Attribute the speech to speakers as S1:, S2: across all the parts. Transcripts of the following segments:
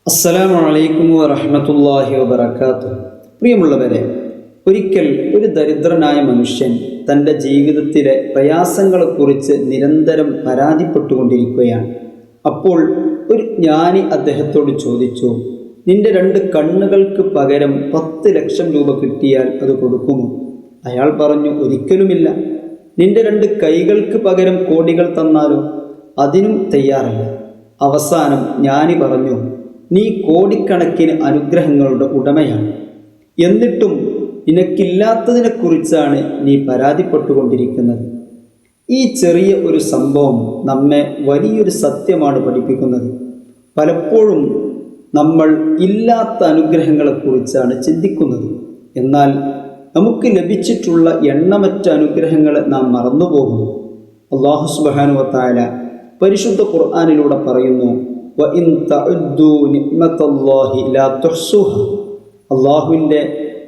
S1: അസ്സലാമു അലൈക്കും വറഹ്മത്തുള്ളാഹി വബറകാതുഹു. പ്രിയമുള്ളവരെ, ഒരിക്കൽ ഒരു ദരിദ്രനായ മനുഷ്യൻ തൻ്റെ ജീവിതത്തിലെ പ്രയാസങ്ങളെക്കുറിച്ച് നിരന്തരം പരാതിപ്പെട്ടുകൊണ്ടിരിക്കുകയാണ്. അപ്പോൾ ഒരു ജ്ഞാനി അദ്ദേഹത്തോട് ചോദിച്ചു, നിന്റെ 2 കണ്ണുകൾക്ക് പകരം 10 ലക്ഷം രൂപ കിട്ടിയാൽ അത് കൊടുക്കുമോ? അയാൾ പറഞ്ഞു, ഒരിക്കലുമില്ല. നിന്റെ 2 കൈകൾക്ക് പകരം കോടികൾ തന്നാലോ? അതിനും തയ്യാറല്ല. അവസാനം ജ്ഞാനി പറഞ്ഞു, നീ കോടിക്കണക്കിന് അനുഗ്രഹങ്ങളുടെ ഉടമയാണ്, എന്നിട്ടും നിനക്കില്ലാത്തതിനെക്കുറിച്ചാണ് നീ പരാതിപ്പെട്ടുകൊണ്ടിരിക്കുന്നത്. ഈ ചെറിയ ഒരു സംഭവം നമ്മെ വലിയൊരു സത്യമാണ് പഠിപ്പിക്കുന്നത്. പലപ്പോഴും നമ്മൾ ഇല്ലാത്ത അനുഗ്രഹങ്ങളെക്കുറിച്ചാണ് ചിന്തിക്കുന്നത്. എന്നാൽ നമുക്ക് ലഭിച്ചിട്ടുള്ള എണ്ണമറ്റ അനുഗ്രഹങ്ങളെ നാം മറന്നുപോകുന്നു. അല്ലാഹു സുബ്ഹാനഹു വ തആല പരിശുദ്ധ ഖുർആനിലൂടെ പറയുന്നു, വഇൻ തഉദ്ദു നിഅ്മതല്ലാഹി ലാ തുഹ്സുഹാ. അല്ലാഹുവിൻ്റെ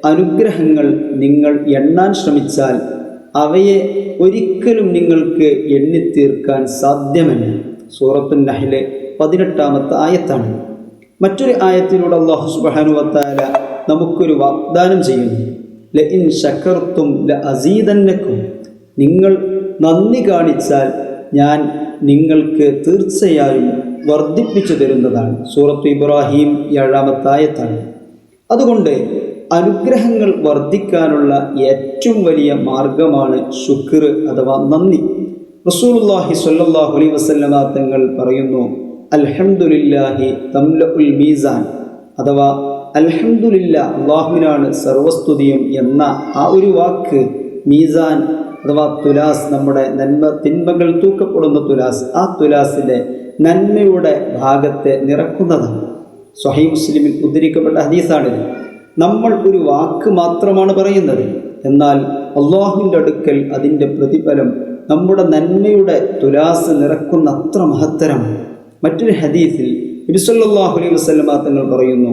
S1: അനുഗ്രഹങ്ങൾ നിങ്ങൾ എണ്ണാൻ ശ്രമിച്ചാൽ അവയെ ഒരിക്കലും നിങ്ങൾക്ക് എണ്ണിത്തീർക്കാൻ സാധ്യമല്ല. സൂറത്തുൻ നഹ്ൽ 18-ാമത്തെ ആയത്താണ്. മറ്റൊരു ആയത്തിലൂടെ അല്ലാഹു സുബ്ഹാനഹു വ തആല നമുക്കൊരു വാഗ്ദാനം ചെയ്യുന്നു, ലഇൻ ശകർതും ലഅസീദന്നകും. നിങ്ങൾ നന്ദി കാണിച്ചാൽ ഞാൻ നിങ്ങൾക്ക് തീർച്ചയായും വർദ്ധിപ്പിച്ചു തരുന്നതാണ്. സൂറത്ത് ഇബ്രാഹിം 7-ാമത്തെ ആയത്താണ്. അതുകൊണ്ട് അനുഗ്രഹങ്ങൾ വർദ്ധിക്കാനുള്ള ഏറ്റവും വലിയ മാർഗമാണ് ശുക്ർ അഥവാ നന്ദി. റസൂലുള്ളാഹി സ്വല്ലല്ലാഹു അലൈഹി വസല്ലമ തങ്ങൾ പറയുന്നു, അൽഹംദുലില്ലാഹി തംലഉൽ മീസാൻ, അഥവാ അൽഹംദുലില്ലാ, അല്ലാഹുവിനാണ് സർവസ്തുതിയും എന്ന ആ ഒരു വാക്ക് മീസാൻ അഥവാ തുലാസ്, നമ്മുടെ നന്മ തിന്മകൾ തൂക്കപ്പെടുന്ന തുലാസ്, ആ തുലാസിലെ നന്മയുടെ ഭാഗത്തെ നിറക്കുന്നതാണ്. സ്വഹീഹ് മുസ്ലിമിൽ ഉദ്ധരിക്കപ്പെട്ട ഹദീസാണിത്. നമ്മൾ ഒരു വാക്ക് മാത്രമാണ് പറയുന്നത്, എന്നാൽ അല്ലാഹുവിൻ്റെ അടുക്കൽ അതിൻ്റെ പ്രതിഫലം നമ്മുടെ നന്മയുടെ തുലാസ് നിറക്കുന്ന അത്ര മഹത്തരമാണ്. മറ്റൊരു ഹദീസിൽ നബി സല്ലല്ലാഹു അലൈഹി വസല്ലമ തങ്ങൾ പറയുന്നു,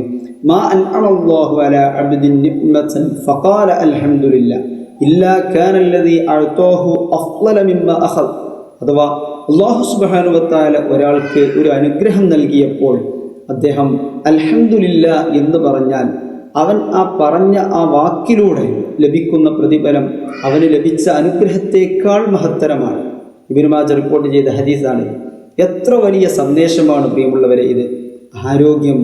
S1: മാ അൻഅമല്ലാഹു അലാ അബ്ദിൻ നിഅ്മതൻ ഫഖാല അൽഹംദുലില്ലാ ഇല്ലാ കാന അല്ലദീ അഅതാഹു അഫ്ളല മിമ്മാ അഖദ്. അഥവാ അല്ലാഹു സുബ്ഹാനഹു വ തആല ഒരാൾക്ക് ഒരു അനുഗ്രഹം നൽകിയപ്പോൾ അദ്ദേഹം അൽഹംദുലില്ലാ എന്ന് പറഞ്ഞാൽ അവൻ ആ പറഞ്ഞ ആ വാക്കിലൂടെ ലഭിക്കുന്ന പ്രതിഫലം അവന് ലഭിച്ച അനുഗ്രഹത്തേക്കാൾ മഹത്തരമാണ്. ഇബ്നു മാജ റിപ്പോർട്ട് ചെയ്ത ഹദീസാണ്. എത്ര വലിയ സന്ദേശമാണ് പ്രിയമുള്ളവരെ ഇത്! ആരോഗ്യം,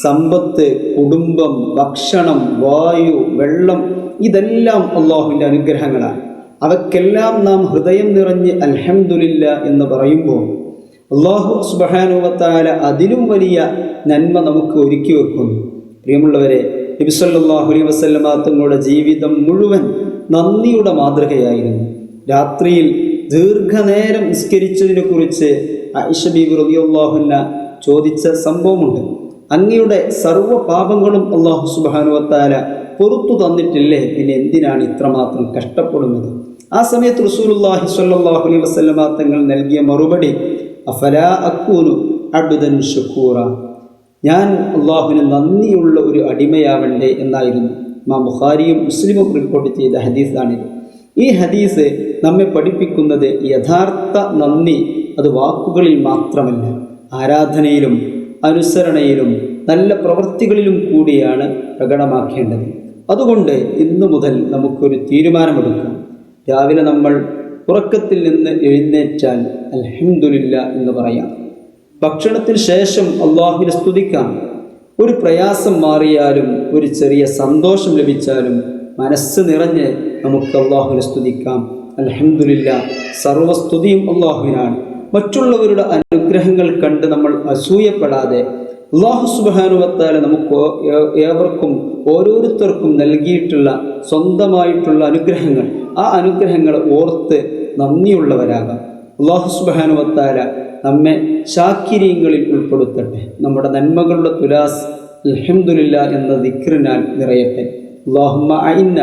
S1: സമ്പത്ത്, കുടുംബം, ഭക്ഷണം, വായു, വെള്ളം, ഇതെല്ലാം അല്ലാഹുവിൻ്റെ അനുഗ്രഹങ്ങളാണ്. അവയ്ക്കെല്ലാം നാം ഹൃദയം നിറഞ്ഞ് അൽഹംദുലില്ലാ എന്ന് പറയുമ്പോൾ അല്ലാഹു സുബ്ഹാനഹു വ തആല അതിലും വലിയ നന്മ നമുക്ക് ഒരുക്കി വെക്കുന്നു. പ്രിയമുള്ളവരെ, നബി സല്ലല്ലാഹു അലൈഹി വസല്ലമ തങ്ങളുടെ ജീവിതം മുഴുവൻ നന്ദിയുടെ മാതൃകയായിരുന്നു. രാത്രിയിൽ ദീർഘനേരം നിസ്കരിച്ചതിനെ കുറിച്ച് ആയിഷ ബീവി റളിയല്ലാഹു അൻഹ ചോദിച്ച സംഭവമുണ്ട്. അങ്ങയുടെ സർവ്വ പാപങ്ങളും അല്ലാഹു സുബ്ഹാനഹു വ തആല പുറത്തു തന്നിട്ടില്ലേ, പിന്നെ എന്തിനാണ് ഇത്രമാത്രം കഷ്ടപ്പെടുന്നത്? ആ സമയത്ത് റസൂലുള്ളാഹി സ്വല്ലല്ലാഹു അലൈഹി വസല്ലമ തങ്ങൾ നൽകിയ മറുപടി, അഫലാ അകൂനു അബ്ദൻ ശുകൂറ, ഞാൻ അല്ലാഹുവിന് നന്ദിയുള്ള ഒരു അടിമയാവണ്ടേ എന്നായിരുന്നു. ഇമാം ബുഖാരിയും മുസ്ലിമും റിപ്പോർട്ട് ചെയ്ത ഹദീസാണിത്. ഈ ഹദീസ് നമ്മെ പഠിപ്പിക്കുന്നത് യഥാർത്ഥ നന്ദി അത് വാക്കുകളിൽ മാത്രമല്ല, ആരാധനയിലും അനുസരണയിലും നല്ല പ്രവൃത്തികളിലും കൂടിയാണ് പ്രകടമാക്കേണ്ടത്. അതുകൊണ്ട് ഇന്നു മുതൽ നമുക്കൊരു തീരുമാനമെടുക്കാം. രാവിലെ നമ്മൾ ഉറക്കത്തിൽ നിന്ന് എഴുന്നേറ്റാൽ അൽഹംദുലില്ലാ എന്ന് പറയാം. ഭക്ഷണത്തിന് ശേഷം അല്ലാഹുവിനെ സ്തുതിക്കാം. ഒരു പ്രയാസം മാറിയാലും ഒരു ചെറിയ സന്തോഷം ലഭിച്ചാലും മനസ്സ് നിറഞ്ഞ് നമുക്ക് അല്ലാഹുവിനെ സ്തുതിക്കാം. അൽഹംദുലില്ലാ, സർവസ്തുതിയും അല്ലാഹുവിനാണ്. മറ്റുള്ളവരുടെ അനുഗ്രഹങ്ങൾ കണ്ട് നമ്മൾ അസൂയപ്പെടാതെ അല്ലാഹു സുബ്ഹാനഹു വ തആല നമുക്ക് ഏവർക്കും ഓരോരുത്തർക്കും നൽകിയിട്ടുള്ള സ്വന്തമായിട്ടുള്ള അനുഗ്രഹങ്ങൾ, ആ അനുഗ്രഹങ്ങൾ ഓർത്ത് നന്ദിയുള്ളവരാകാം. അല്ലാഹു സുബ്ഹാനഹു വ തആല നമ്മെ ശാക്കിരീങ്ങളിൽ ഉൾപ്പെടുത്തട്ടെ. നമ്മുടെ നന്മകളുടെ തുലാസ് അൽഹംദുലില്ലാ എന്ന ദിക്റിനാൽ നിറയട്ടെ. അല്ലാഹുമ്മ അഇന്ന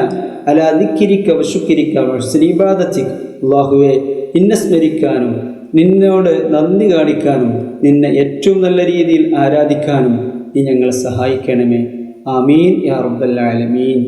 S1: അലാ ദിക്രിക വ ശുക്രിക വ ഹുസ്നി ഇബാദതിക. അല്ലാഹുവേ, നിന്നെ സ്മരിക്കാനും നിന്നോട് നന്ദി കാണിക്കാനും നിന്നെ ഏറ്റവും നല്ല രീതിയിൽ ആരാധിക്കാനും നീ ഞങ്ങളെ സഹായിക്കണമേ. ആമീൻ യാ റബ്ബൽ ആലമീൻ.